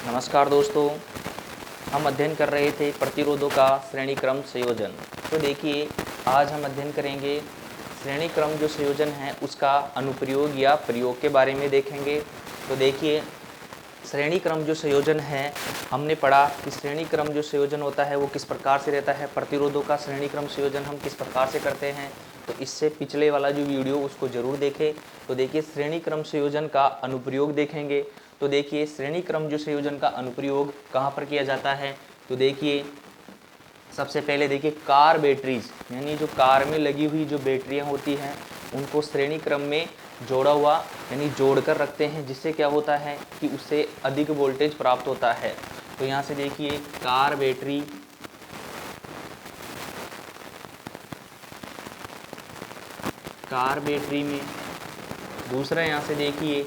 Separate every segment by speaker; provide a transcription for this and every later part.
Speaker 1: नमस्कार दोस्तों, हम अध्ययन कर रहे थे प्रतिरोधों का श्रेणी क्रम संयोजन। तो देखिए, आज हम अध्ययन करेंगे श्रेणी क्रम जो संयोजन है उसका अनुप्रयोग या प्रयोग के बारे में देखेंगे। तो देखिए, श्रेणी क्रम जो संयोजन है, हमने पढ़ा कि श्रेणी क्रम जो संयोजन होता है वो किस प्रकार से रहता है। प्रतिरोधों का श्रेणी क्रम संयोजन हम किस प्रकार से करते हैं, तो इससे पिछले वाला जो वीडियो उसको ज़रूर देखें। तो देखिए, श्रेणी क्रम संयोजन का अनुप्रयोग देखेंगे। तो देखिए, श्रेणी क्रम जो संयोजन का अनुप्रयोग कहाँ पर किया जाता है, तो देखिए सबसे पहले देखिए कार बैटरीज, यानी जो कार में लगी हुई जो बैटरियाँ होती हैं उनको श्रेणी क्रम में जोड़ा हुआ यानी जोड़कर रखते हैं, जिससे क्या होता है कि उससे अधिक वोल्टेज प्राप्त होता है। तो यहाँ से देखिए कार बैटरी, कार बैटरी में दूसरा यहाँ से देखिए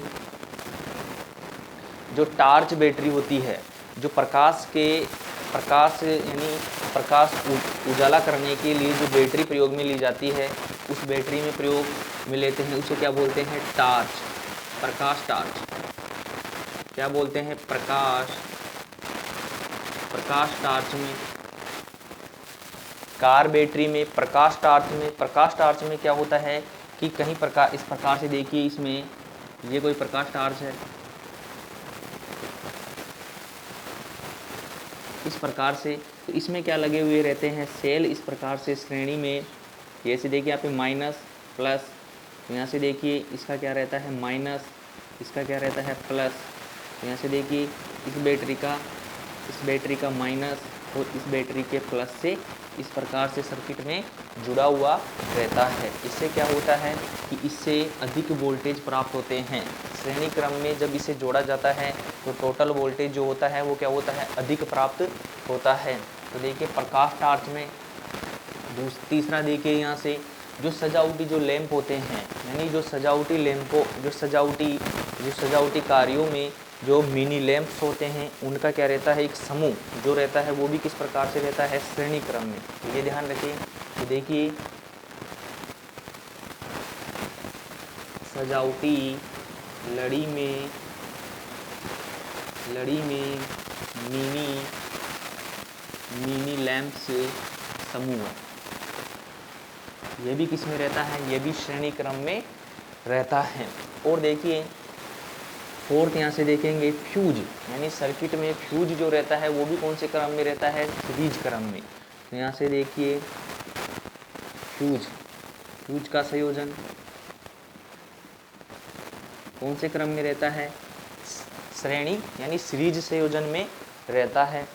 Speaker 1: जो टार्च बैटरी होती है, जो प्रकाश यानी प्रकाश उजाला करने के लिए जो बैटरी प्रयोग में ली जाती है, उस बैटरी में प्रयोग में लेते हैं, उसे क्या बोलते हैं, टार्च, प्रकाश टार्च। क्या बोलते हैं, प्रकाश टार्च में, कार बैटरी में, प्रकाश टार्च में क्या होता है कि कहीं प्रकार इस प्रकार से देखिए, इसमें ये कोई प्रकाश टार्च है, इस प्रकार से। तो इसमें क्या लगे हुए रहते हैं, सेल इस प्रकार से श्रेणी में, जैसे देखिए यहाँ पे माइनस प्लस, तो यहाँ से देखिए इसका क्या रहता है माइनस, इसका क्या रहता है प्लस। तो यहाँ से देखिए इस बैटरी का माइनस और इस बैटरी के प्लस से इस प्रकार से सर्किट में जुड़ा हुआ रहता है। इससे क्या होता है कि इससे अधिक वोल्टेज प्राप्त होते हैं। श्रेणी क्रम में जब इसे जोड़ा जाता है तो टोटल वोल्टेज जो होता है वो क्या होता है, अधिक प्राप्त होता है। तो देखिए प्रकाश टार्च में तीसरा देखिए यहाँ से जो सजावटी जो लैंप होते हैं, यानी जो सजावटी लैंपों जो सजावटी कार्यों में जो मिनी लैंप्स होते हैं, उनका क्या रहता है, एक समूह जो रहता है वो भी किस प्रकार से रहता है, श्रेणी क्रम में। तो ये ध्यान रखिए। तो देखिए सजावटी लड़ी में मिनी लैंप्स समूह, ये भी किस में रहता है, ये भी श्रेणी क्रम में रहता है। और देखिए फोर्थ यहाँ से देखेंगे फ्यूज, यानी सर्किट में फ्यूज जो रहता है वो भी कौन से क्रम में रहता है, सीरीज क्रम में। तो यहाँ से देखिए फ्यूज का संयोजन कौन से क्रम में रहता है, श्रेणी यानी सीरीज संयोजन में रहता है।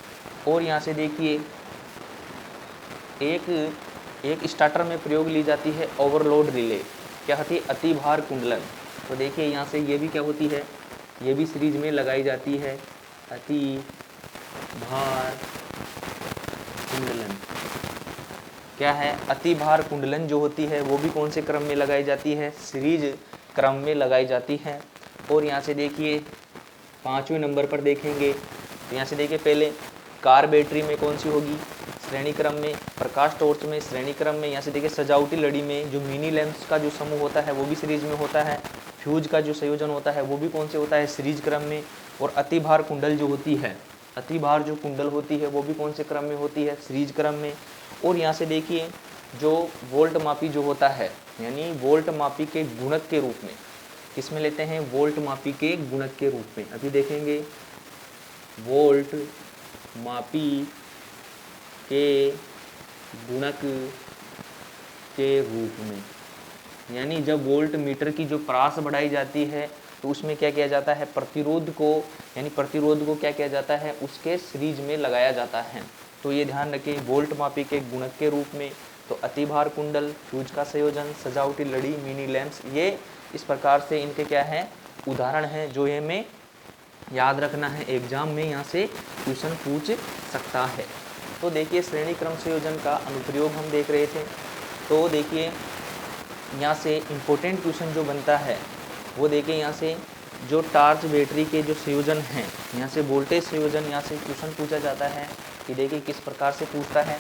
Speaker 1: और यहाँ से देखिए एक स्टार्टर में प्रयोग ली जाती है ओवरलोड रिले, क्या होती है, अति भार कुंडलन। तो देखिए यहाँ से ये भी क्या होती है, ये भी सीरीज में लगाई जाती है, अति भार कुंडलन। क्या है, अति भार कुंडलन जो होती है वो भी कौन से क्रम में लगाई जाती है, सीरीज क्रम में लगाई जाती है। और यहाँ से देखिए 5वें नंबर पर देखेंगे, तो यहाँ से देखिए पहले कार बैटरी में कौन सी होगी, श्रेणी क्रम में, प्रकाश टॉर्च में श्रेणी क्रम में। यहाँ से देखिए सजावटी लड़ी में जो मिनी लैंप्स का जो समूह होता है वो भी सीरीज में होता है। फ्यूज का जो संयोजन होता है वो भी कौन से होता है, सीरीज क्रम में। और अति भार कुंडल जो होती है, अति भार जो कुंडल होती है वो भी कौन से क्रम में होती है, सीरीज क्रम में। और यहाँ से देखिए जो वोल्ट मापी जो होता है, यानी वोल्ट मापी के गुणक के रूप में, किसमें लेते हैं, वोल्ट मापी के गुणक के रूप में। अभी देखेंगे वोल्ट मापी के गुणक के रूप में, यानी जब वोल्ट मीटर की जो प्रास बढ़ाई जाती है तो उसमें क्या किया जाता है, प्रतिरोध को क्या किया जाता है, उसके सीरीज में लगाया जाता है। तो ये ध्यान रखें, वोल्ट मापी के गुणक के रूप में। तो अतिभार कुंडल, फ्यूज का संयोजन, सजावटी लड़ी, मिनी लैंप्स, ये इस प्रकार से इनके क्या है, उदाहरण हैं जो ये हमें याद रखना है, एग्जाम में यहाँ से क्वेश्चन पूछ सकता है। तो देखिए श्रेणी क्रम संयोजन का अनुप्रयोग हम देख रहे थे। तो देखिए यहाँ से इम्पोर्टेंट क्वेश्चन जो बनता है वो देखिए, यहाँ से जो टार्च बैटरी के जो संयोजन हैं, यहाँ से वोल्टेज संयोजन, यहाँ से क्वेश्चन पूछा जाता है कि देखिए किस प्रकार से पूछता है।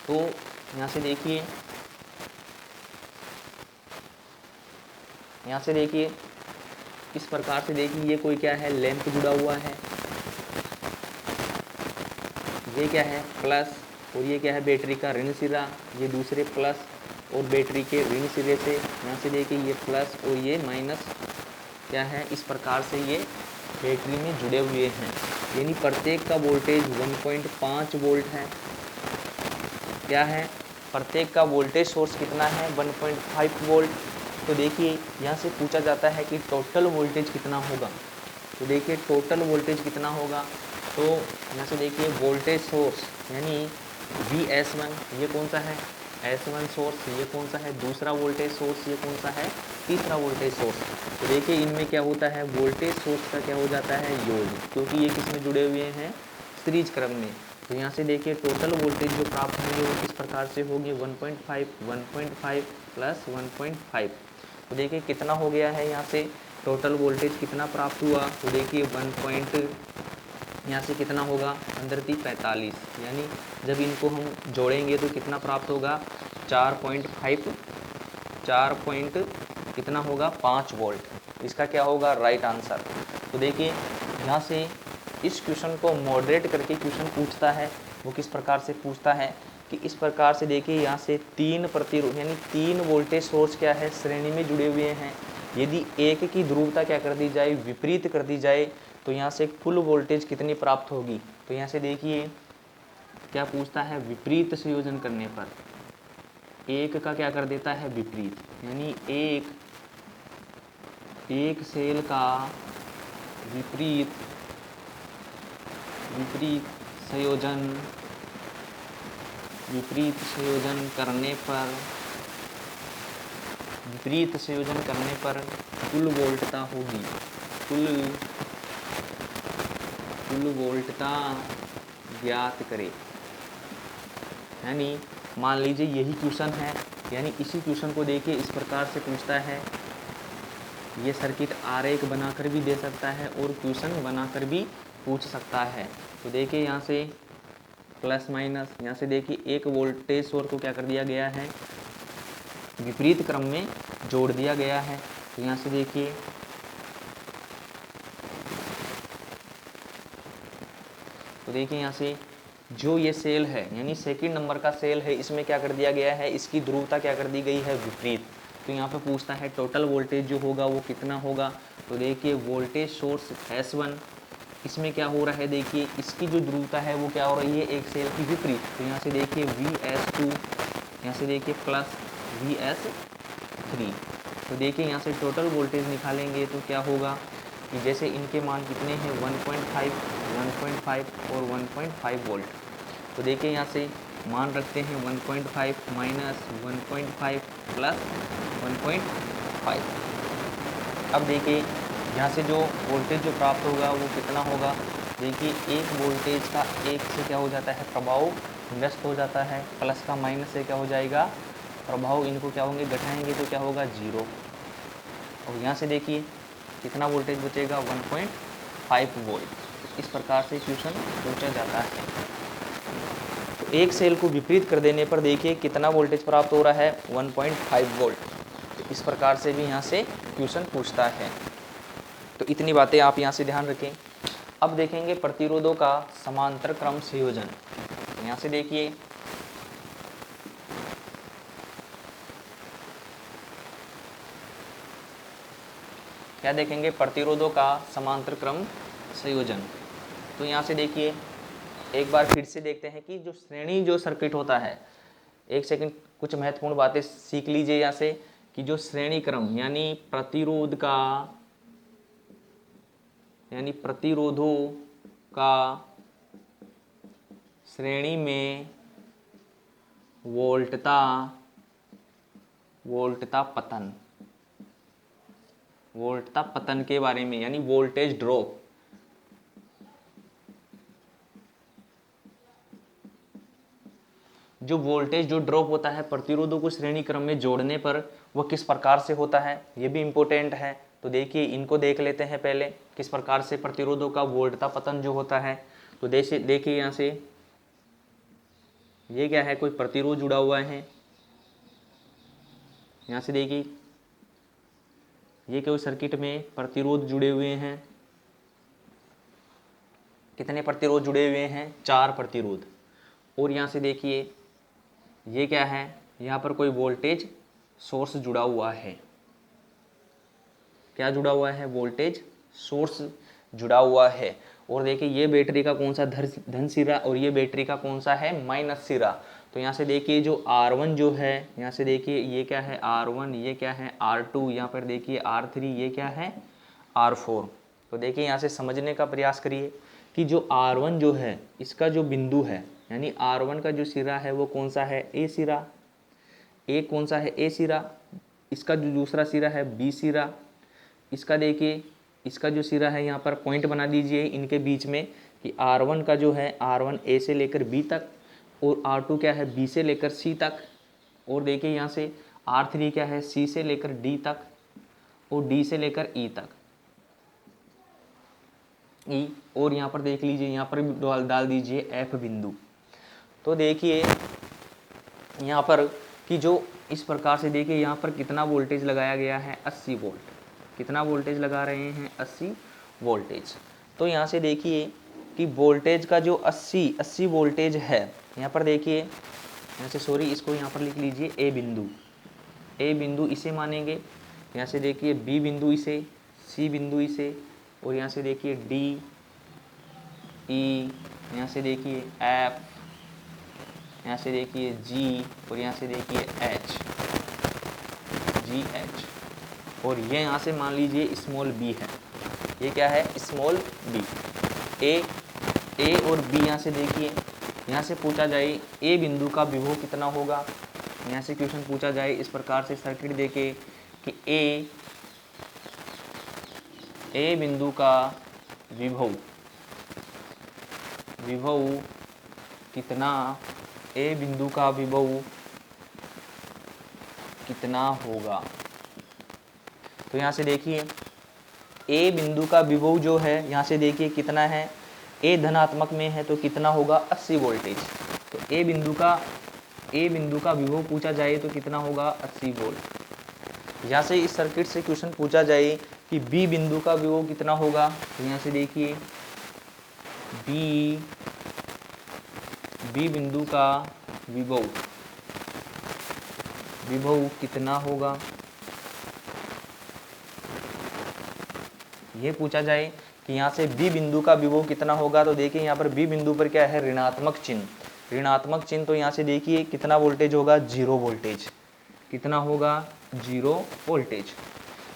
Speaker 1: तो यहाँ से देखिए इस प्रकार से देखिए, ये कोई क्या है, लैंप जुड़ा हुआ है, ये क्या है प्लस, और ये क्या है बैटरी का ऋण सिरा, ये दूसरे प्लस, और बैटरी के ऋण सिरे से यहाँ से देखिए ये प्लस और ये माइनस क्या है, इस प्रकार से ये बैटरी में जुड़े हुए हैं। यानी प्रत्येक का वोल्टेज 1.5 वोल्ट है। क्या है, प्रत्येक का वोल्टेज सोर्स कितना है 1.5 वोल्ट। तो देखिए यहाँ से पूछा जाता है कि टोटल वोल्टेज कितना होगा। तो देखिए टोटल वोल्टेज कितना होगा, तो यहाँ से देखिए वोल्टेज सोर्स यानी VS1 ये कौन सा है, S1 सोर्स ये कौन सा है, दूसरा वोल्टेज सोर्स ये कौन सा है, तीसरा वोल्टेज सोर्स। तो देखिए इनमें क्या होता है, वोल्टेज सोर्स का क्या हो जाता है योग, क्योंकि ये किस में जुड़े हुए हैं, सीरीज क्रम में। तो यहाँ से देखिए टोटल वोल्टेज जो प्राप्त होंगे वो किस प्रकार से होगी 1.5 प्लस 1.5। तो देखिए कितना हो गया है, यहाँ से टोटल वोल्टेज कितना प्राप्त हुआ, तो देखिए 1 यहाँ से कितना होगा, अंदर थी 45, यानी जब इनको हम जोड़ेंगे तो कितना प्राप्त होगा 4 पॉइंट कितना होगा 5 वोल्ट। इसका क्या होगा राइट आंसर। तो देखिए यहाँ से इस क्वेश्चन को मॉडरेट करके क्वेश्चन पूछता है, वो किस प्रकार से पूछता है कि इस प्रकार से देखिए यहाँ से 3 प्रतिरोध यानी 3 वोल्टेज सोर्स क्या है श्रेणी में जुड़े हुए हैं। यदि एक की ध्रुवता क्या कर दी जाए, विपरीत कर दी जाए, तो यहाँ से कुल वोल्टेज कितनी प्राप्त होगी। तो यहाँ से देखिए क्या पूछता है, विपरीत संयोजन करने पर एक का क्या कर देता है विपरीत, यानी एक सेल का विपरीत संयोजन करने पर कुल वोल्टता होगी, कुल वोल्टता ज्ञात करे। यानी मान लीजिए यही क्वेश्चन है, यानी इसी क्वेश्चन को देखिए इस प्रकार से पूछता है, ये सर्किट आरेख बनाकर भी दे सकता है और क्वेश्चन बनाकर भी पूछ सकता है। तो देखिए यहाँ से प्लस माइनस, यहाँ से देखिए एक वोल्टेज सोर्स को क्या कर दिया गया है, विपरीत क्रम में जोड़ दिया गया है। तो यहाँ से देखिए यहाँ से जो ये सेल है यानी सेकंड नंबर का सेल है, इसमें क्या कर दिया गया है, इसकी ध्रुवता क्या कर दी गई है विपरीत। तो यहाँ पे पूछता है टोटल वोल्टेज जो होगा वो कितना होगा। तो देखिए वोल्टेज सोर्स S1 इसमें क्या हो रहा है, देखिए इसकी जो ध्रुवता है वो क्या हो रही है एक सेल की विपरीत। तो यहाँ से देखिए VS2, यहाँ से देखिए प्लस VS3। तो देखिए यहाँ से टोटल वोल्टेज निकालेंगे तो क्या होगा कि जैसे इनके मान कितने हैं 1.5 और 1.5 वोल्ट। तो देखिए यहाँ से मान रखते हैं 1.5 माइनस 1.5 प्लस 1.5। अब देखिए यहाँ से जो वोल्टेज जो प्राप्त होगा वो कितना होगा, देखिए एक वोल्टेज का एक से क्या हो जाता है प्रभाव नष्ट हो जाता है, प्लस का माइनस से क्या हो जाएगा प्रभाव, इनको क्या होंगे घटाएंगे तो क्या होगा 0। और यहाँ से देखिए कितना वोल्टेज बचेगा 1.5 वोल्ट। इस प्रकार से क्वेश्चन पूछा जाता है। तो एक सेल को विपरीत कर देने पर देखिए कितना वोल्टेज प्राप्त हो रहा है 1.5 वोल्ट। तो इस प्रकार से भी यहाँ से क्वेश्चन पूछता है। तो इतनी बातें आप यहाँ से ध्यान रखें। अब देखेंगे प्रतिरोधों का समांतर क्रम संयोजन। यहाँ से देखिए क्या देखेंगे, प्रतिरोधों का समांतर क्रम संयोजन। तो यहाँ से देखिए एक बार फिर से देखते हैं कि जो श्रेणी जो सर्किट होता है, एक सेकंड कुछ महत्वपूर्ण बातें सीख लीजिए यहाँ से कि जो श्रेणी क्रम यानी प्रतिरोधों का श्रेणी में वोल्टता पतन के बारे में, यानी वोल्टेज ड्रॉप। जो वोल्टेज जो ड्रॉप होता है प्रतिरोधों को श्रेणी क्रम में जोड़ने पर वह किस प्रकार से होता है, ये भी इम्पोर्टेंट है। तो देखिए इनको देख लेते हैं पहले, किस प्रकार से प्रतिरोधों का वोल्टता पतन जो होता है। तो देखिए यहाँ से ये क्या है, कोई प्रतिरोध जुड़ा हुआ है। यहाँ से देखिए ये कोई सर्किट में प्रतिरोध जुड़े हुए हैं। कितने प्रतिरोध जुड़े हुए हैं, 4 प्रतिरोध। और यहाँ से देखिए ये क्या है, यहाँ पर कोई वोल्टेज सोर्स जुड़ा हुआ है। क्या जुड़ा हुआ है, वोल्टेज सोर्स जुड़ा हुआ है। और देखिए ये बैटरी का कौन सा धन सिरा और ये बैटरी का कौन सा है, माइनस सिरा। तो यहाँ से देखिए जो R1 जो है, यहाँ से देखिए ये क्या है R1, ये क्या है R2, यहाँ पर देखिए R3, ये क्या है R4। तो देखिए यहाँ से समझने का प्रयास करिए कि जो R1 जो है इसका जो बिंदु है, यानी R1 का जो सिरा है वो कौन सा है, A सिरा। A कौन सा है, A सिरा। इसका जो दूसरा सिरा है B सिरा। इसका देखिए इसका जो सिरा है यहाँ पर पॉइंट बना दीजिए इनके बीच में कि R1 का जो है R1 A से लेकर B तक, और R2 क्या है B से लेकर C तक, और देखिए यहाँ से R3 क्या है C से लेकर D तक, और D से लेकर E तक, E। और यहाँ पर देख लीजिए यहाँ पर भी डाल दीजिए F बिंदु। तो देखिए यहाँ पर कि जो इस प्रकार से देखिए यहाँ पर कितना वोल्टेज लगाया गया है, 80 वोल्ट। कितना वोल्टेज लगा रहे हैं, 80 वोल्टेज। तो यहाँ से देखिए कि वोल्टेज का जो 80 वोल्टेज है, यहाँ पर देखिए यहाँ से सॉरी इसको यहाँ पर लिख लीजिए A बिंदु। A बिंदु इसे मानेंगे, यहाँ से देखिए B बिंदु इसे, C बिंदु इसे, और यहाँ से देखिए D, E, यहाँ से देखिए F, यहाँ से देखिए G, और यहाँ से देखिए H, G H। और ये यहाँ से मान लीजिए स्मॉल b है। ये क्या है, स्मॉल b। ए और b यहाँ से देखिए, यहाँ से पूछा जाए a बिंदु का विभव कितना होगा। यहाँ से क्वेश्चन पूछा जाए इस प्रकार से सर्किट देके कि a बिंदु का विभव कितना, a बिंदु का विभव कितना होगा। तो यहाँ से देखिए A बिंदु का विभव जो है यहाँ से देखिए कितना है, A धनात्मक में है तो कितना होगा, 80 वोल्टेज। तो A बिंदु का विभव पूछा जाए तो कितना होगा, 80 वोल्ट। यहाँ से इस सर्किट से क्वेश्चन पूछा जाए कि B बिंदु का विभव कितना होगा, तो यहाँ से देखिए B बिंदु का विभव कितना होगा, ये पूछा जाए कि यहाँ से B बिंदु का विभव कितना होगा। तो देखिए यहाँ पर B बिंदु पर क्या है, ऋणात्मक चिन्ह। तो यहाँ से देखिए कितना वोल्टेज होगा, 0 वोल्टेज। कितना होगा, 0 वोल्टेज।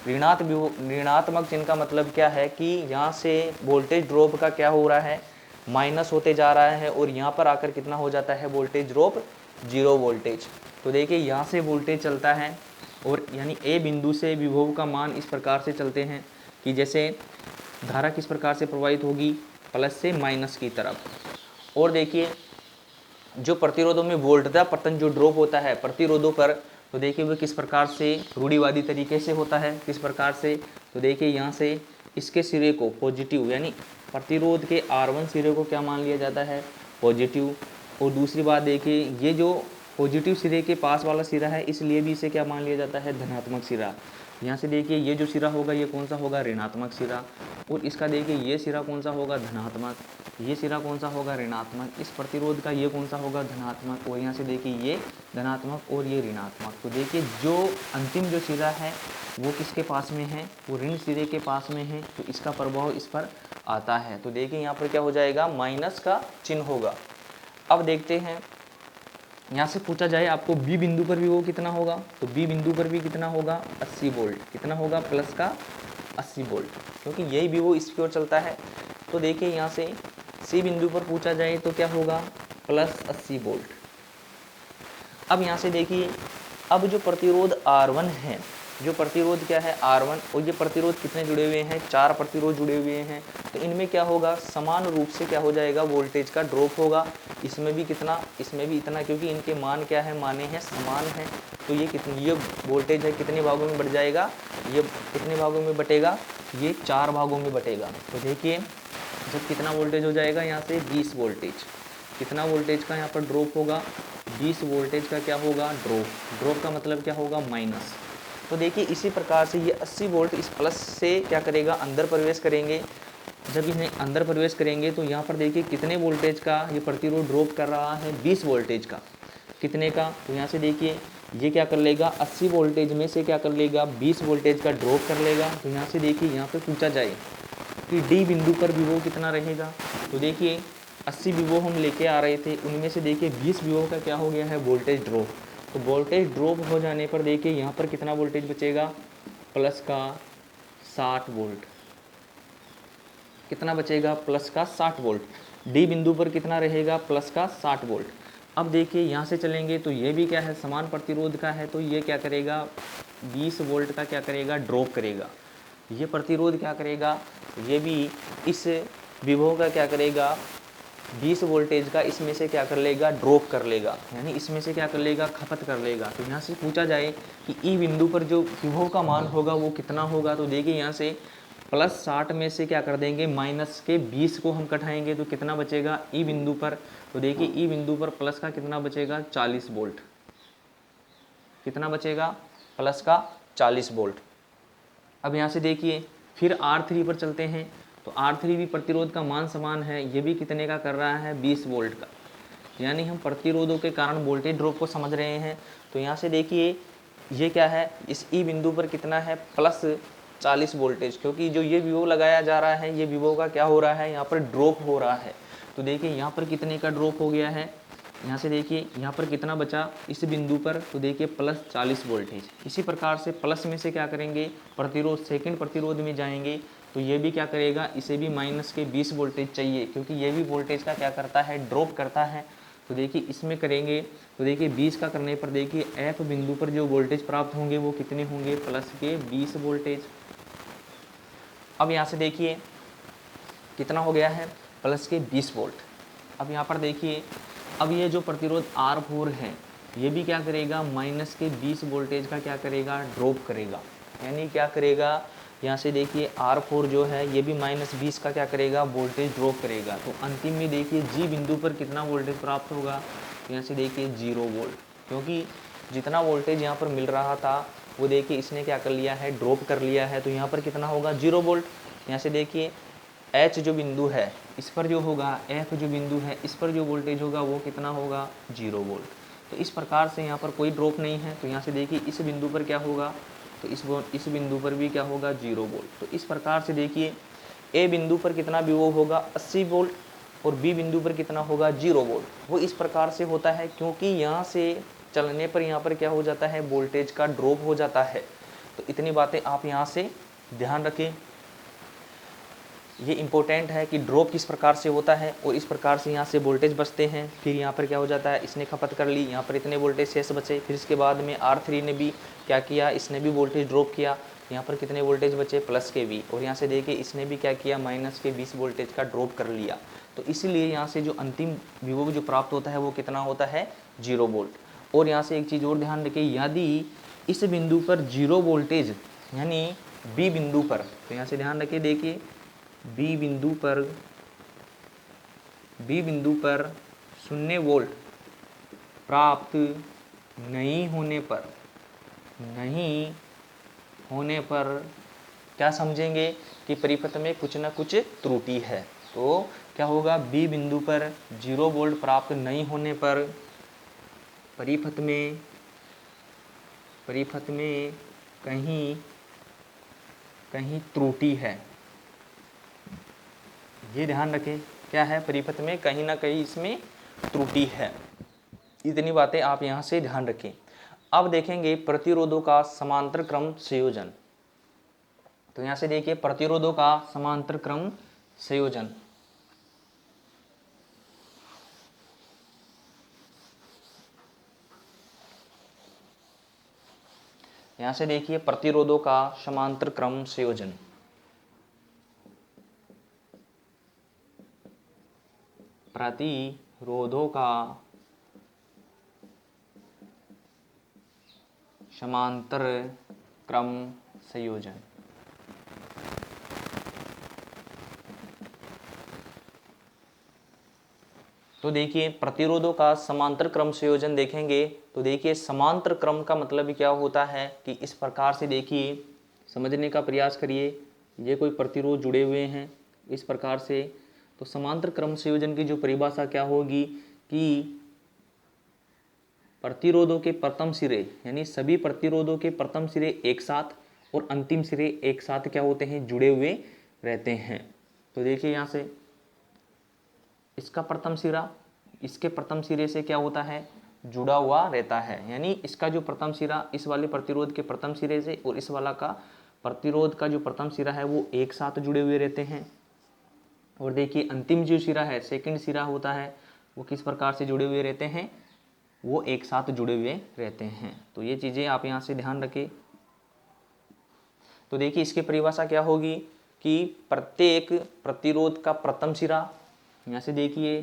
Speaker 1: ऋणात्मक चिन्ह का मतलब क्या है कि यहाँ से वोल्टेज ड्रॉप का क्या हो रहा है, माइनस होते जा रहा है, और यहाँ पर आकर कितना हो जाता है, वोल्टेज ड्रॉप 0 वोल्टेज। तो देखिए यहाँ से वोल्टेज चलता है, और यानी A बिंदु से विभव का मान इस प्रकार से चलते हैं कि जैसे धारा किस प्रकार से प्रवाहित होगी, प्लस से माइनस की तरफ। और देखिए जो प्रतिरोधों में वोल्टता पतन जो ड्रॉप होता है प्रतिरोधों पर, तो देखिए वो किस प्रकार से रूढ़िवादी तरीके से होता है, किस प्रकार से। तो देखिए यहाँ से इसके सिरे को पॉजिटिव, यानी प्रतिरोध के R1 सिरे को क्या मान लिया जाता है, पॉजिटिव। और दूसरी बात देखिए ये जो पॉजिटिव सिरे के पास वाला सिरा है, इसलिए भी इसे क्या मान लिया जाता है, धनात्मक सिरा। यहाँ से देखिए ये जो सिरा होगा ये कौन सा होगा, ऋणात्मक सिरा। और इसका देखिए ये सिरा कौन सा होगा, धनात्मक। ये सिरा कौन सा होगा, ऋणात्मक। इस प्रतिरोध का ये कौन सा होगा, धनात्मक। और यहाँ से देखिए ये धनात्मक और ये ऋणात्मक। तो देखिए जो अंतिम जो सिरा है वो किसके पास में है, वो ऋण सिरे के पास में है, तो इसका प्रभाव इस पर आता है। तो देखिए यहाँ पर क्या हो जाएगा, माइनस का चिन्ह होगा। अब देखते हैं यहाँ से पूछा जाए आपको B बिंदु पर भी वो कितना होगा, तो B बिंदु पर भी कितना होगा, 80 वोल्ट। कितना होगा, प्लस का 80 वोल्ट, क्योंकि यही भी वो इसकी ओर चलता है। तो देखिए यहाँ से C बिंदु पर पूछा जाए तो क्या होगा, प्लस 80 वोल्ट। अब यहाँ से देखिए अब जो प्रतिरोध R1 है, जो प्रतिरोध क्या है R1, और ये प्रतिरोध कितने जुड़े हुए हैं, 4 प्रतिरोध जुड़े हुए हैं। तो इनमें क्या होगा, समान रूप से क्या हो जाएगा, वोल्टेज का ड्रॉप होगा। इसमें भी कितना, इसमें भी इतना, क्योंकि इनके मान क्या है, माने हैं समान हैं। तो ये कितनी, ये वोल्टेज है कितने भागों में बढ़ जाएगा, ये कितने भागों में बटेगा, ये 4 भागों में बटेगा। तो देखिए जब कितना वोल्टेज हो जाएगा, यहाँ से 20 वोल्टेज। कितना वोल्टेज का यहाँ पर ड्रॉप होगा, 20 वोल्टेज का क्या होगा, ड्रॉप का मतलब क्या होगा, माइनस। तो देखिए इसी प्रकार से ये 80 वोल्ट इस प्लस से क्या करेगा, अंदर प्रवेश करेंगे, जब इन्हें अंदर प्रवेश करेंगे तो यहाँ पर देखिए कितने वोल्टेज का ये प्रतिरोध ड्रॉप कर रहा है, 20 वोल्टेज का। कितने का? तो यहाँ से देखिए ये क्या कर लेगा, 80 वोल्टेज में से क्या कर लेगा, 20 वोल्टेज का ड्रॉप कर लेगा। तो यहाँ से देखिए यहाँ पे पूछा जाए कि डी बिंदु पर विभव कितना रहेगा, तो देखिए 80 विभव हम लेके आ रहे थे, उनमें से देखिए 20 विभव का क्या हो गया है, वोल्टेज ड्रॉप। तो वोल्टेज ड्रॉप हो जाने पर देखिए यहाँ पर कितना वोल्टेज बचेगा, प्लस का 60 वोल्ट। कितना बचेगा, प्लस का 60 वोल्ट। डी बिंदु पर कितना रहेगा, प्लस का 60 वोल्ट। अब देखिए यहाँ से चलेंगे तो ये भी क्या है, समान प्रतिरोध का है, तो ये क्या करेगा, 20 वोल्ट का क्या करेगा, ड्रॉप करेगा। ये प्रतिरोध क्या करेगा, ये भी इस विभव का क्या करेगा, 20 वोल्टेज का इसमें से क्या कर लेगा, ड्रॉप कर लेगा, यानी इसमें से क्या कर लेगा, खपत कर लेगा। तो यहाँ से पूछा जाए कि ई बिंदु पर जो विभव का मान होगा वो कितना होगा, तो देखिए यहाँ से प्लस 60 में से क्या कर देंगे, माइनस के 20 को हम कटाएंगे तो कितना बचेगा ई बिंदु पर, तो देखिए ई बिंदु पर प्लस का कितना बचेगा, 40 वोल्ट। कितना बचेगा, प्लस का 40 वोल्ट। अब यहाँ से देखिए फिर R3 पर चलते हैं, तो R3 भी प्रतिरोध का मान समान है, ये भी कितने का कर रहा है, 20 वोल्ट का। यानी हम प्रतिरोधों के कारण वोल्टेज ड्रॉप को समझ रहे हैं। तो यहाँ से देखिए ये क्या है, इस ई बिंदु पर कितना है, प्लस 40 वोल्टेज, क्योंकि जो ये विभव लगाया जा रहा है, ये विभव का क्या हो रहा है, यहाँ पर ड्रॉप हो रहा है। तो देखिए यहाँ पर कितने का ड्रॉप हो गया है, यहाँ से देखिए यहाँ पर कितना बचा इस बिंदु पर, तो देखिए प्लस 40 वोल्टेज। इसी प्रकार से प्लस में से क्या करेंगे, प्रतिरोध सेकंड प्रतिरोध में जाएंगे, तो ये भी क्या करेगा, इसे भी माइनस के 20 वोल्टेज चाहिए, क्योंकि ये भी वोल्टेज का क्या करता है, ड्रॉप करता है। तो देखिए इसमें करेंगे तो देखिए 20 का करने पर देखिए एफ बिंदु पर जो वोल्टेज प्राप्त होंगे वो कितने होंगे, प्लस के 20 वोल्टेज। अब यहाँ से देखिए कितना हो गया है, प्लस के 20 वोल्ट। अब यहाँ पर देखिए अब ये जो प्रतिरोध R4 है ये भी क्या करेगा, माइनस के 20 वोल्टेज का क्या करेगा, ड्रॉप करेगा। यानी क्या करेगा, यहाँ से देखिए R4 जो है ये भी माइनस 20 का क्या करेगा, वोल्टेज ड्रॉप करेगा। तो अंतिम में देखिए जी बिंदु पर कितना वोल्टेज प्राप्त होगा, यहाँ से देखिए 0 वोल्ट, क्योंकि जितना वोल्टेज यहाँ पर मिल रहा था वो देखिए इसने क्या कर लिया है, ड्रॉप कर लिया है। तो यहाँ पर कितना होगा, 0 वोल्ट। यहाँ से देखिए H जो बिंदु है इस पर जो होगा, F जो बिंदु है इस पर जो वोल्टेज होगा वो कितना होगा, 0 वोल्ट। तो इस प्रकार से यहाँ पर कोई ड्रॉप नहीं है। तो यहाँ से देखिए इस बिंदु पर क्या होगा, तो इस बिंदु पर भी क्या होगा, 0 वोल्ट। तो इस प्रकार से देखिए ए बिंदु पर कितना विभव होगा, 80 वोल्ट, और बी बिंदु पर कितना होगा, 0 वोल्ट। वो इस प्रकार से होता है क्योंकि यहाँ से चलने पर यहाँ पर क्या हो जाता है, वोल्टेज का ड्रॉप हो जाता है। तो इतनी बातें आप यहाँ से ध्यान रखें, ये इंपॉर्टेंट है कि ड्रॉप किस प्रकार से होता है और इस प्रकार से यहाँ से वोल्टेज बचते हैं। फिर यहाँ पर क्या हो जाता है, इसने खपत कर ली, यहाँ पर इतने वोल्टेज शेष बचे। फिर इसके बाद में R3 ने भी क्या किया, इसने भी वोल्टेज ड्रॉप किया, यहाँ पर कितने वोल्टेज बचे, प्लस के 20, और यहाँ से देखिए इसने भी क्या किया, माइनस के 20 वोल्टेज का ड्रॉप कर लिया। तो इसीलिए यहाँ से जो अंतिम विभव जो प्राप्त होता है वो कितना होता है, 0 वोल्ट। और यहाँ से एक चीज़ और ध्यान रखें, यदि इस बिंदु पर 0 वोल्टेज यानी बी बिंदु पर, तो यहाँ से ध्यान रखें, देखिए बी बिंदु पर 0 वोल्ट प्राप्त नहीं होने पर क्या समझेंगे कि परिपथ में कुछ ना कुछ त्रुटि है। तो क्या होगा, बी बिंदु पर 0 वोल्ट प्राप्त नहीं होने पर परिपथ में कहीं त्रुटि है। ये ध्यान रखें, क्या है, परिपथ में कहीं ना कहीं इसमें त्रुटि है। इतनी बातें आप यहाँ से ध्यान रखें। अब देखेंगे प्रतिरोधों का समांतर क्रम संयोजन। तो यहाँ से देखिए प्रतिरोधों का समांतर क्रम संयोजन। यहाँ से देखिए प्रतिरोधों का समांतर क्रम संयोजन। प्रतिरोधों का समांतर क्रम संयोजन। तो देखिए प्रतिरोधों का समांतर क्रम संयोजन देखेंगे तो देखिए समांतर क्रम का मतलब क्या होता है कि इस प्रकार से देखिए समझने का प्रयास करिए। ये कोई प्रतिरोध जुड़े हुए हैं, इस प्रकार से। तो समांतर क्रम संयोजन की जो परिभाषा क्या होगी कि प्रतिरोधों के प्रथम सिरे यानी सभी प्रतिरोधों के प्रथम सिरे एक साथ और अंतिम सिरे एक साथ क्या होते हैं, जुड़े हुए रहते हैं। तो देखिए यहाँ से इसका प्रथम सिरा इसके प्रथम सिरे से क्या होता है, जुड़ा हुआ रहता है। यानी इसका जो प्रथम सिरा इस वाले प्रतिरोध के प्रथम सिरे से और इस वाला का प्रतिरोध का जो प्रथम सिरा है वो एक साथ जुड़े हुए रहते हैं। और देखिए अंतिम जो सिरा है, सेकंड सिरा होता है, वो किस प्रकार से जुड़े हुए रहते हैं, वो एक साथ जुड़े हुए रहते हैं। तो ये चीज़ें आप यहाँ से ध्यान रखें। तो देखिए इसकी परिभाषा क्या होगी कि प्रत्येक प्रतिरोध का प्रथम सिरा, यहाँ से देखिए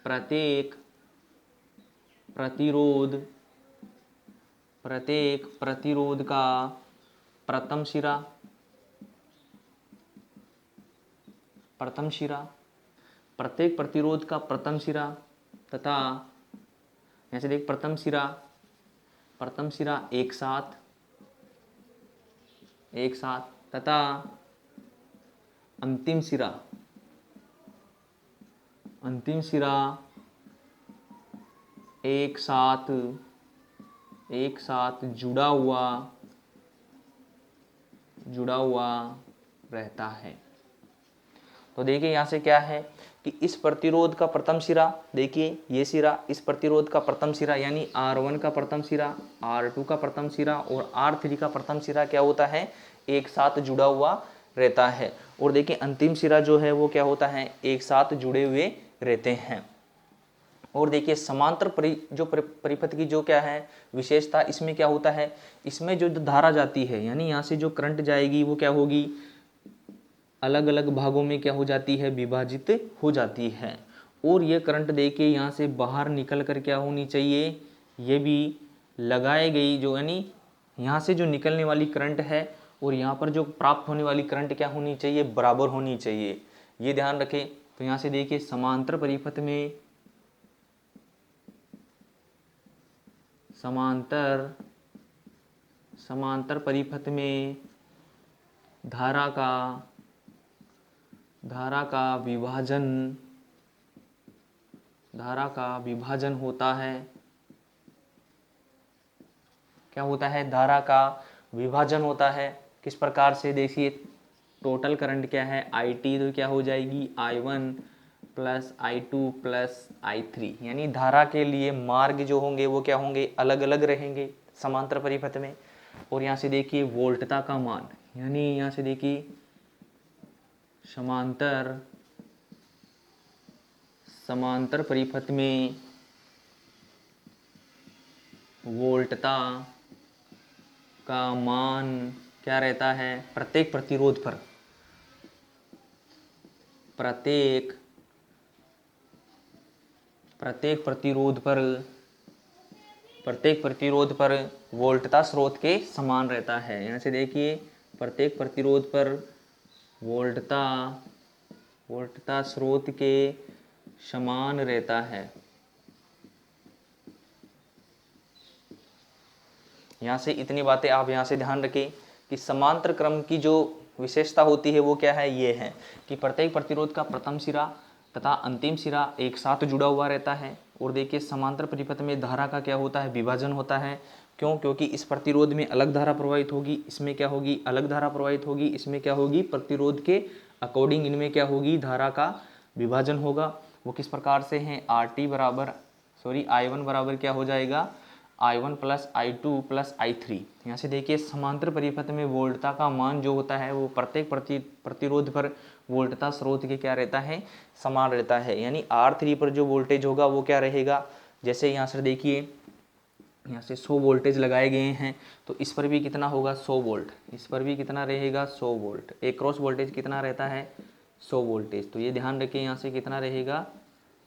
Speaker 1: प्रत्येक प्रतिरोध का प्रथम सिरा प्रत्येक प्रतिरोध का प्रथम सिरा तथा यहाँ से देख प्रथम सिरा एक साथ तथा अंतिम सिरा एक साथ जुड़ा हुआ रहता है। तो देखिए यहाँ से क्या है कि इस प्रतिरोध का प्रथम सिरा, देखिए ये सिरा, इस प्रतिरोध का प्रथम सिरा यानी R1 का प्रथम सिरा, R2 का प्रथम सिरा और R3 का प्रथम सिरा क्या होता है, एक साथ जुड़ा हुआ रहता है। और देखिए अंतिम सिरा जो है वो क्या होता है, एक साथ जुड़े हुए रहते हैं। और देखिए समांतर परिपथ की जो क्या है विशेषता, इसमें क्या होता है, इसमें जो धारा जाती है यानी यहाँ से जो करंट जाएगी वो क्या होगी, अलग अलग भागों में क्या हो जाती है, विभाजित हो जाती है। और ये करंट देखिए यहाँ से बाहर निकल कर क्या होनी चाहिए, ये भी लगाए गई जो यानी यहाँ से जो निकलने वाली करंट है और यहाँ पर जो प्राप्त होने वाली करंट क्या होनी चाहिए, बराबर होनी चाहिए। ये ध्यान रखें। तो यहाँ से देखिए समांतर परिपथ में समांतर परिपथ में धारा का विभाजन होता है। क्या होता है, धारा का विभाजन होता है। किस प्रकार से, देखिए टोटल करंट क्या है IT, तो क्या हो जाएगी I1 plus I2 plus I3, यानी धारा के लिए मार्ग जो होंगे वो क्या होंगे, अलग अलग रहेंगे समांतर परिपथ में। और यहाँ से देखिए वोल्टता का मान, यानी यहाँ से देखिए समांतर परिपथ में वोल्टता का मान क्या रहता है, प्रत्येक प्रतिरोध पर वोल्टता स्रोत के समान रहता है। यहाँ से देखिए प्रत्येक प्रतिरोध पर वोल्टता स्रोत के समान रहता है। यहाँ से इतनी बातें आप यहाँ से ध्यान रखें कि समांतर क्रम की जो विशेषता होती है वो क्या है, ये है कि प्रत्येक प्रतिरोध का प्रथम सिरा तथा अंतिम सिरा एक साथ जुड़ा हुआ रहता है। और देखिए समांतर परिपथ में धारा का क्या होता है, विभाजन होता है। क्यों, क्योंकि इस प्रतिरोध में अलग धारा प्रवाहित होगी, इसमें क्या होगी, अलग धारा प्रवाहित होगी, इसमें क्या होगी, प्रतिरोध के अकॉर्डिंग इनमें क्या होगी, धारा का विभाजन होगा। वो किस प्रकार से है, I1 बराबर क्या हो जाएगा, I1 plus I2 plus I3। यहाँ से देखिए समांतर परिपथ में वोल्टता का मान जो होता है वो प्रत्येक प्रतिरोध पर वोल्टता स्रोत के क्या रहता है, समान रहता है। यानी R3 पर जो वोल्टेज होगा वो क्या रहेगा, जैसे यहाँ से देखिए यहाँ से 100 वोल्टेज लगाए गए हैं, तो इस पर भी कितना होगा, 100 वोल्ट, इस पर भी कितना रहेगा, 100 वोल्ट। एक क्रॉस वोल्टेज कितना रहता है, 100 वोल्टेज। तो ये ध्यान रखिए यहाँ से कितना रहेगा,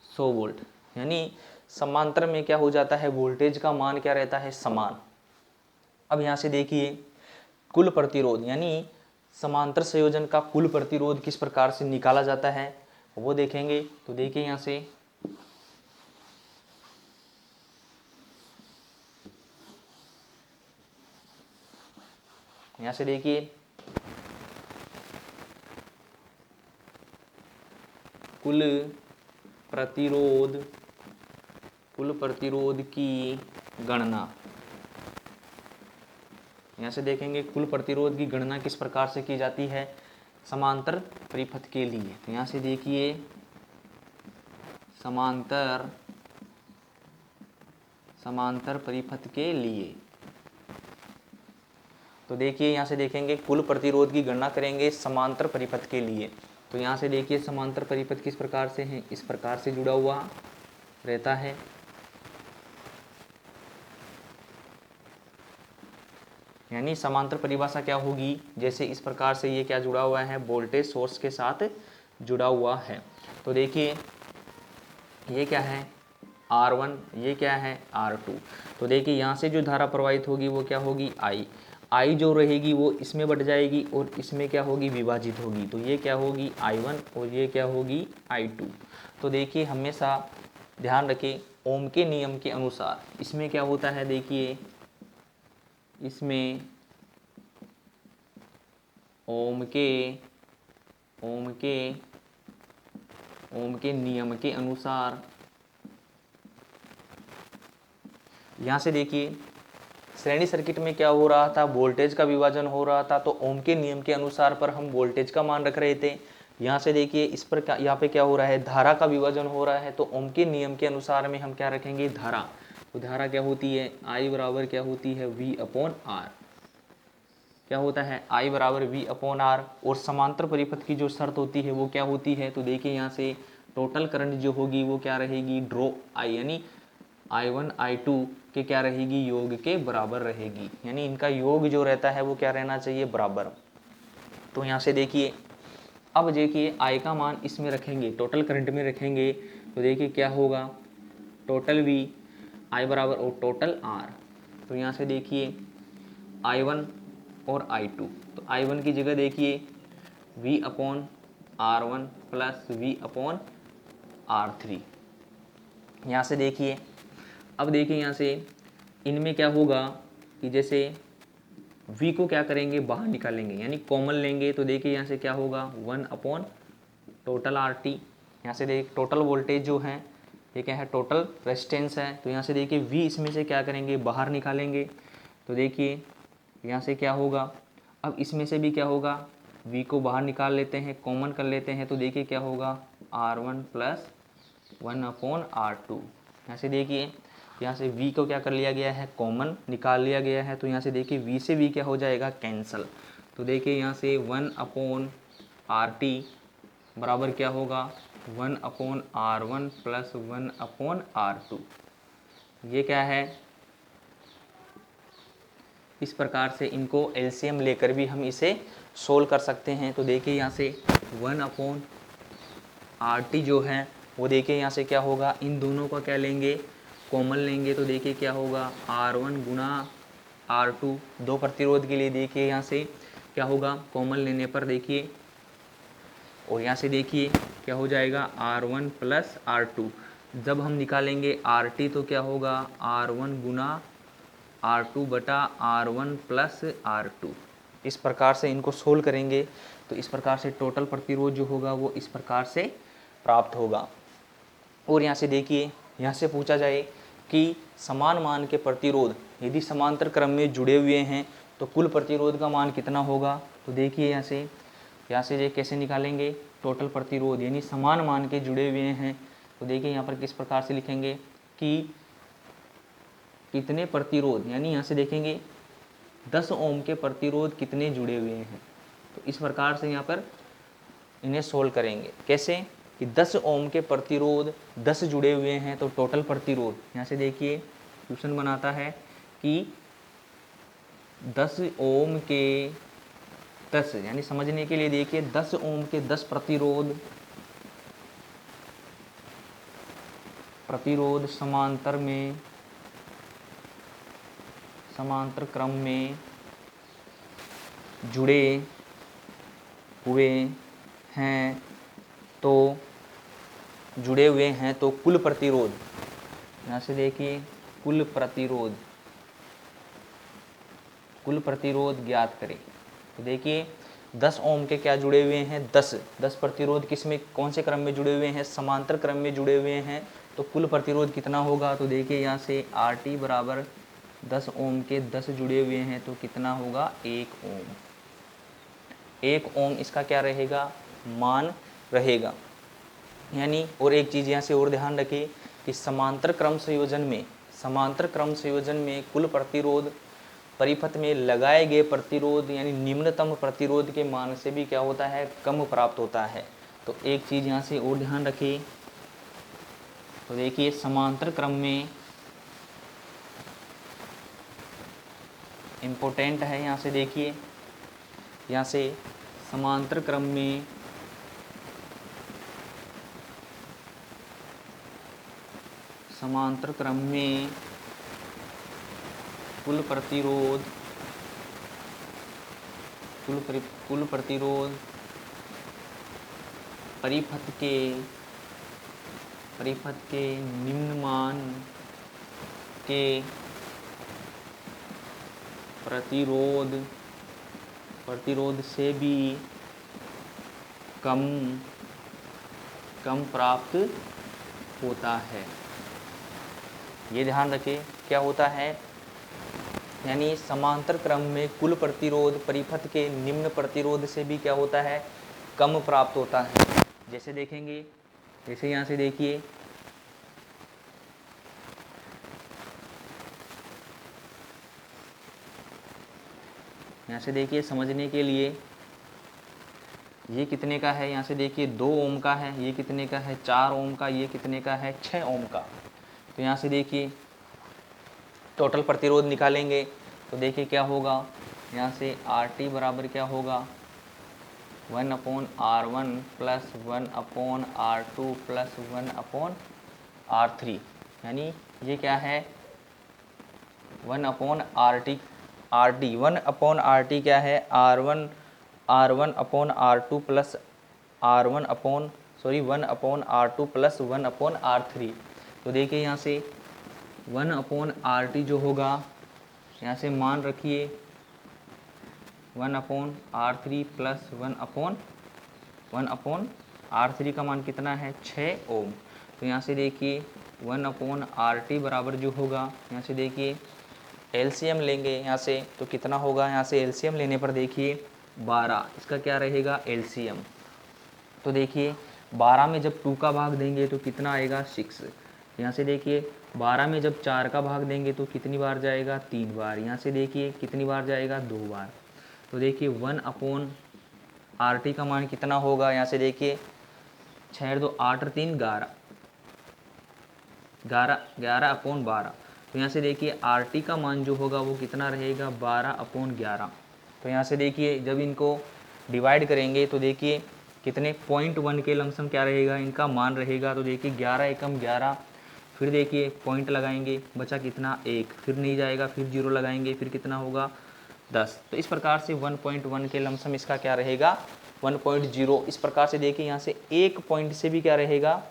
Speaker 1: 100 वोल्ट। यानी समांतर में क्या हो जाता है, वोल्टेज का मान क्या रहता है, समान। अब यहाँ से देखिए कुल प्रतिरोध, यानी समांतर संयोजन का कुल प्रतिरोध किस प्रकार से निकाला जाता है वो देखेंगे। तो देखिए यहाँ से देखिए कुल प्रतिरोध की गणना। यहाँ से देखेंगे कुल प्रतिरोध की गणना किस प्रकार से की जाती है, समांतर परिपथ के लिए। तो यहाँ से देखिए समांतर परिपथ के लिए, तो देखिए यहाँ से देखेंगे कुल प्रतिरोध की गणना करेंगे समांतर परिपथ के लिए। तो यहाँ से देखिए समांतर परिपथ किस प्रकार से है, इस प्रकार से जुड़ा हुआ रहता है। यानी समांतर परिभाषा क्या होगी, जैसे इस प्रकार से ये क्या जुड़ा हुआ है, वोल्टेज सोर्स के साथ जुड़ा हुआ है। तो देखिए ये क्या है R1, ये क्या है R2। तो देखिए यहाँ से जो धारा प्रवाहित होगी वो क्या होगी I जो रहेगी वो इसमें बढ़ जाएगी और इसमें क्या होगी, विभाजित होगी। तो ये क्या होगी I1 और ये क्या होगी I2। तो देखिए हमेशा ध्यान रखें ओम के नियम के अनुसार इसमें क्या होता है, देखिए इसमें ओम के नियम के अनुसार, यहाँ से देखिए श्रेणी सर्किट में क्या हो रहा था, वोल्टेज का विभाजन हो रहा था। तो ओम के नियम के अनुसार पर हम वोल्टेज का मान रख रहे थे। यहाँ से देखिए इस पर यहाँ पे क्या हो रहा है, धारा का विभाजन हो रहा है। तो ओम के नियम के अनुसार में हम क्या रखेंगे, धारा। तो धारा क्या होती है, I बराबर क्या होती है V/R। क्या होता है I बराबर V/R। और समांतर परिपथ की जो शर्त होती है वो क्या होती है, तो देखिए यहाँ से टोटल करंट जो होगी वो क्या रहेगी, ड्रॉ I, यानी I1 I2 के क्या रहेगी, योग के बराबर रहेगी। यानी इनका योग जो रहता है वो क्या रहना चाहिए, बराबर। तो यहाँ से देखिए अब देखिए I का मान इसमें रखेंगे, टोटल करंट में रखेंगे। तो देखिए क्या होगा, टोटल V I बराबर और टोटल R। तो यहाँ से देखिए I1 और I2। तो I1 की जगह देखिए V/R1 प्लस V/R3। यहाँ से देखिए अब देखिए यहाँ से इनमें क्या होगा कि जैसे V को क्या करेंगे, बाहर निकालेंगे यानी कॉमन लेंगे। तो देखिए यहाँ से क्या होगा 1 टोटल RT। यहाँ से देखिए टोटल वोल्टेज जो है ये क्या है, टोटल रेजिस्टेंस है। तो यहाँ से देखिए V इसमें से क्या करेंगे, बाहर निकालेंगे। तो देखिए यहाँ से क्या होगा, अब इसमें से भी क्या होगा, V को बाहर निकाल लेते हैं, कॉमन कर लेते हैं। तो देखिए क्या होगा R1 प्लस 1/R2। यहाँ से देखिए यहाँ से V को क्या कर लिया गया है, कॉमन निकाल लिया गया है। तो यहाँ से देखिए V से V क्या हो जाएगा, कैंसल। तो देखिए यहाँ से 1/RT बराबर क्या होगा 1/R1 प्लस 1/R2। ये क्या है, इस प्रकार से इनको एलसीएम लेकर भी हम इसे सोल्व कर सकते हैं। तो देखिए यहाँ से 1/RT जो है वो देखिए यहाँ से क्या होगा, इन दोनों का क्या लेंगे, कॉमन लेंगे। तो देखिए क्या होगा R1 गुना R2, दो प्रतिरोध के लिए देखिए यहाँ से क्या होगा, कॉमन लेने पर देखिए, और यहाँ से देखिए क्या हो जाएगा R1 प्लस R2। जब हम निकालेंगे RT तो क्या होगा R1 गुना R2 बटा R1 प्लस R2। इस प्रकार से इनको सोल्व करेंगे तो इस प्रकार से टोटल प्रतिरोध जो होगा वो इस प्रकार से प्राप्त होगा। और यहाँ से देखिए यहाँ से पूछा जाए कि समान मान के प्रतिरोध यदि समांतर क्रम में जुड़े हुए हैं तो कुल प्रतिरोध का मान कितना होगा। तो देखिए यहाँ से ये कैसे निकालेंगे, टोटल प्रतिरोध यानी समान मान के जुड़े हुए हैं। तो देखिए यहाँ पर किस प्रकार से लिखेंगे कि कितने प्रतिरोध, यानी यहाँ से देखेंगे 10 ओम के प्रतिरोध कितने जुड़े हुए हैं। तो इस प्रकार से यहाँ पर इन्हें सोल्व करेंगे, कैसे कि 10 ओम के प्रतिरोध 10 जुड़े हुए हैं तो टोटल प्रतिरोध यहाँ से देखिए क्वेश्चन बनाता है कि 10 ओम के 10, यानी समझने के लिए देखिए 10 ओम के 10 प्रतिरोध समांतर क्रम में जुड़े हुए हैं तो कुल प्रतिरोध, यहाँ से देखिए कुल प्रतिरोध ज्ञात करें। तो देखिए 10 ओम के क्या जुड़े हुए हैं, 10 प्रतिरोध किस में, कौन से क्रम में जुड़े हुए हैं, समांतर क्रम में जुड़े हुए हैं। तो कुल प्रतिरोध कितना होगा, तो देखिए यहाँ से RT बराबर 10 ओम के 10 जुड़े हुए हैं तो कितना होगा 1 ओम। 1 ओम इसका क्या रहेगा, मान रहेगा। यानी और एक चीज़ यहाँ से और ध्यान रखें कि समांतर क्रम संयोजन में कुल प्रतिरोध परिपथ में लगाए गए प्रतिरोध यानी निम्नतम प्रतिरोध के मान से भी क्या होता है, कम प्राप्त होता है। तो एक चीज़ यहाँ से और ध्यान रखिए, तो देखिए समांतर क्रम में इम्पोर्टेंट है, यहाँ से देखिए, यहाँ से समांतर क्रम में कुल प्रतिरोध परिपथ के निम्न मान के प्रतिरोध से भी कम प्राप्त होता है। ये ध्यान रखें क्या होता है, यानी समांतर क्रम में कुल प्रतिरोध परिपथ के निम्न प्रतिरोध से भी क्या होता है, कम प्राप्त होता है। जैसे देखेंगे, जैसे यहाँ से देखिए, यहाँ से देखिए समझने के लिए, ये कितने का है, यहाँ से देखिए 2 ओम का है, ये कितने का है 4 ओम का, ये कितने का है 6 ओम का। तो यहाँ से देखिए टोटल प्रतिरोध निकालेंगे तो देखिए क्या होगा, यहाँ से RT बराबर क्या होगा 1/R1 plus 1/R2 plus 1/R3। यानी ये क्या है 1/RT 1/RT क्या है R1/R2 plus 1/R2 plus 1/R3। तो देखिए यहाँ से 1/RT जो होगा, यहाँ से मान रखिए 1/R3 प्लस 1/R3 का मान कितना है 6 ओम। तो यहाँ से देखिए 1/RT बराबर जो होगा, यहाँ से देखिए एलसीएम लेंगे यहाँ से तो कितना होगा, यहाँ से एलसीएम लेने पर देखिए 12, इसका क्या रहेगा एलसीएम। तो देखिए 12 में जब 2 का भाग देंगे तो कितना आएगा 6। यहाँ से देखिए 12 में जब 4 का भाग देंगे तो कितनी बार जाएगा 3 बार। यहाँ से देखिए कितनी बार जाएगा 2 बार। तो देखिए 1/RT का मान कितना होगा, यहाँ से देखिए 6 2 8 3 11 11/12। तो यहाँ से देखिए RT का मान जो होगा वो कितना रहेगा 12/11। तो यहाँ से देखिए जब इनको डिवाइड करेंगे तो देखिए कितने 0.1 के लमसम क्या रहेगा इनका मान रहेगा। तो देखिए 11 एकम 11, फिर देखिए पॉइंट लगाएंगे, बचा कितना 1, फिर नहीं जाएगा, फिर 0 लगाएंगे, फिर कितना होगा 10। तो इस प्रकार से 1.1 के लमसम इसका क्या रहेगा 1.0। इस प्रकार से देखिए यहाँ से 1 पॉइंट से भी क्या रहेगा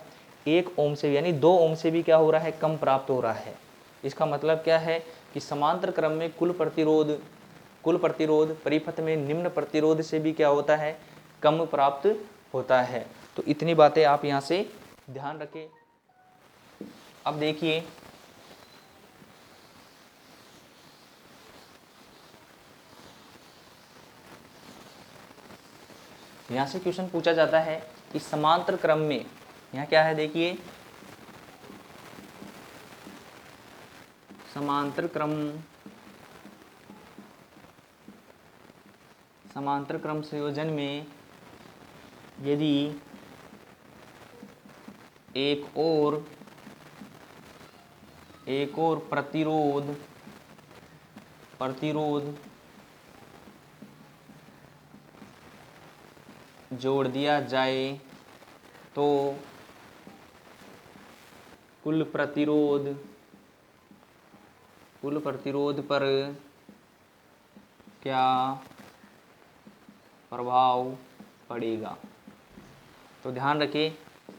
Speaker 1: 1 ओम से भी, यानी 2 ओम से भी क्या हो रहा है कम प्राप्त हो रहा है। इसका मतलब क्या है कि समांतर क्रम में कुल प्रतिरोध परिपथ में निम्न प्रतिरोध से भी क्या होता है कम प्राप्त होता है। तो इतनी बातें आप यहाँ से ध्यान रखें। अब देखिए यहाँ से क्वेश्चन पूछा जाता है कि समांतर क्रम में, यहाँ क्या है देखिए समांतर क्रम संयोजन में यदि एक और प्रतिरोध जोड़ दिया जाए तो कुल प्रतिरोध पर क्या प्रभाव पड़ेगा। तो ध्यान रखिए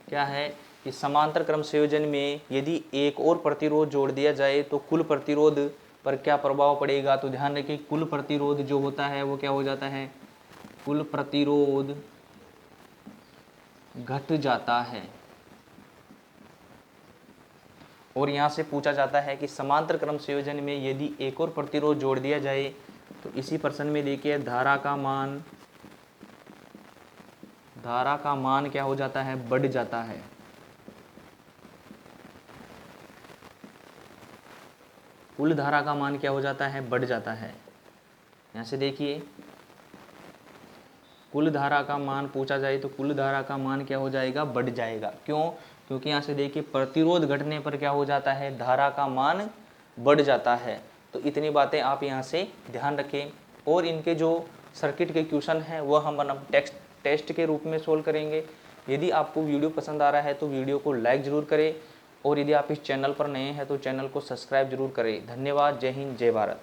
Speaker 1: क्या है कि समांतर क्रम संयोजन में यदि एक और प्रतिरोध जोड़ दिया जाए तो कुल प्रतिरोध पर क्या प्रभाव पड़ेगा। तो ध्यान रखिए कुल प्रतिरोध जो होता है वो क्या हो जाता है कुल प्रतिरोध घट जाता है। और यहाँ से पूछा जाता है कि समांतर क्रम संयोजन में यदि एक और प्रतिरोध जोड़ दिया जाए तो इसी प्रश्न में देखिए धारा का मान क्या हो जाता है, बढ़ जाता है। कुल धारा का मान क्या हो जाता है, बढ़ जाता है। यहाँ से देखिए कुल धारा का मान पूछा जाए तो कुल धारा का मान क्या हो जाएगा, बढ़ जाएगा। क्यों? क्योंकि यहाँ से देखिए प्रतिरोध घटने पर क्या हो जाता है, धारा का मान बढ़ जाता है। तो इतनी बातें आप यहाँ से ध्यान रखें। और इनके जो सर्किट के क्वेश्चन हैं वो हम टेस्ट के रूप में सोल्व करेंगे। यदि आपको वीडियो पसंद आ रहा है तो वीडियो को लाइक ज़रूर करें और यदि आप इस चैनल पर नए हैं तो चैनल को सब्सक्राइब जरूर करें। धन्यवाद। जय हिंद, जय भारत।